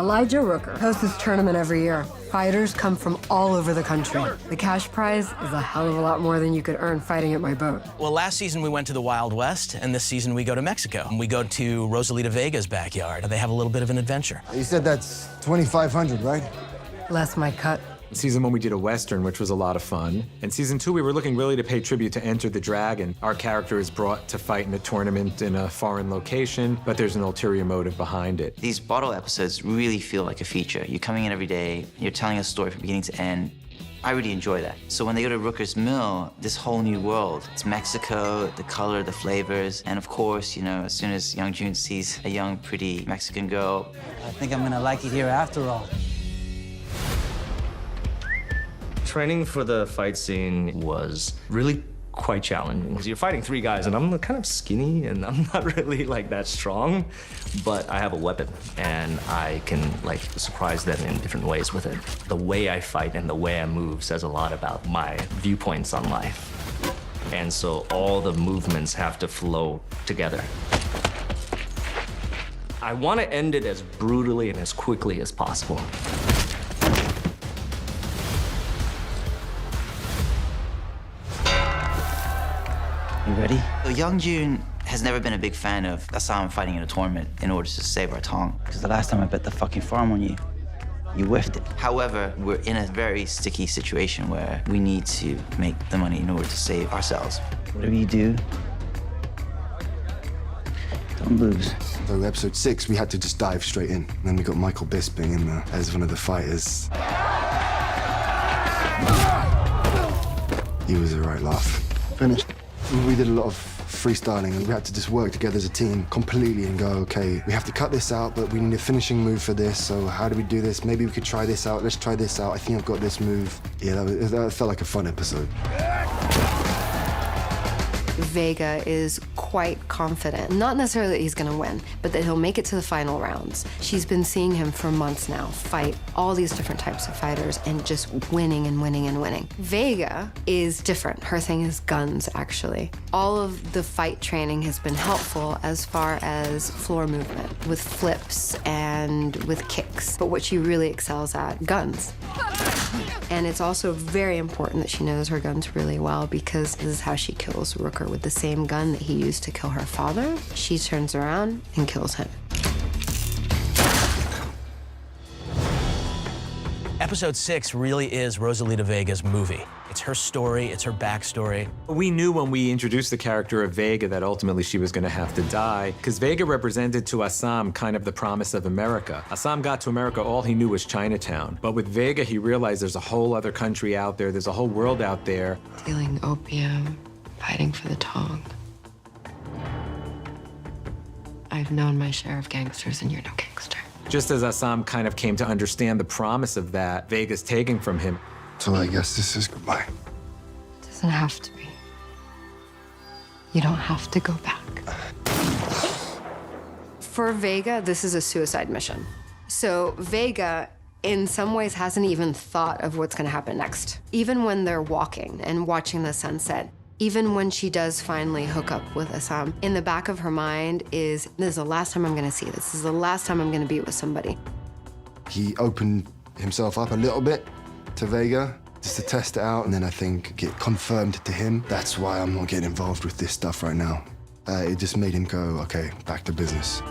Elijah Rooker hosts this tournament every year. Fighters come from all over the country. The cash prize is a hell of a lot more than you could earn fighting at my boat. Well, last season we went to the Wild West, and this season we go to Mexico. We go to Rosalita Vega's backyard. They have a little bit of an adventure. You said that's 2,500, right? Less my cut. Season 1, we did a Western, which was a lot of fun. And Season 2, we were looking really to pay tribute to Enter the Dragon. Our character is brought to fight in a tournament in a foreign location, but there's an ulterior motive behind it. These bottle episodes really feel like a feature. You're coming in every day, you're telling a story from beginning to end. I really enjoy that. So when they go to Rooker's Mill, this whole new world. It's Mexico, the color, the flavors, and of course, you know, as soon as young June sees a young, pretty Mexican girl. I think I'm gonna like it here after all. Training for the fight scene was really quite challenging because you're fighting 3 guys and I'm kind of skinny and I'm not really like that strong, but I have a weapon and I can like surprise them in different ways with it. The way I fight and the way I move says a lot about my viewpoints on life. And so all the movements have to flow together. I want to end it as brutally and as quickly as possible. You ready? So young June has never been a big fan of Ah Sahm fighting in a tournament in order to save our Tong. Because the last time I bet the fucking farm on you, you whiffed it. However, we're in a very sticky situation where we need to make the money in order to save ourselves. Whatever you do, don't lose. So episode 6, we had to just dive straight in. And then we got Michael Bisping in there as one of the fighters. He was a right laugh. Finished. We did a lot of freestyling and we had to just work together as a team completely and go, okay, we have to cut this out, but we need a finishing move for this, so how do we do this? Maybe we could try this out. Let's try this out. I think I've got this move. Yeah, that felt like a fun episode. Vega is quite confident. Not necessarily that he's gonna win, but that he'll make it to the final rounds. She's been seeing him for months now fight all these different types of fighters and just winning and winning and winning. Vega is different. Her thing is guns, actually. All of the fight training has been helpful as far as floor movement, with flips and with kicks. But what she really excels at, guns. And it's also very important that she knows her guns really well because this is how she kills Rooker, with the same gun that he used to kill her father. She turns around and kills him. Episode 6 really is Rosalita Vega's movie. It's her story, it's her backstory. We knew when we introduced the character of Vega that ultimately she was going to have to die, because Vega represented to Ah Sahm kind of the promise of America. Ah Sahm got to America, all he knew was Chinatown. But with Vega, he realized there's a whole other country out there, there's a whole world out there. Dealing opium, fighting for the Tong. I've known my share of gangsters, and you're no gangster. Just as Ah Sahm kind of came to understand the promise of that, Vega's taking from him. So I guess this is goodbye. It doesn't have to be. You don't have to go back. For Vega, this is a suicide mission. So Vega, in some ways, hasn't even thought of what's gonna happen next. Even when they're walking and watching the sunset, even when she does finally hook up with Ah Sahm, in the back of her mind is, this is the last time I'm gonna see this. This is the last time I'm gonna be with somebody. He opened himself up a little bit to Vega, just to test it out, and then I think get confirmed to him. That's why I'm not getting involved with this stuff right now. It just made him go, okay, back to business.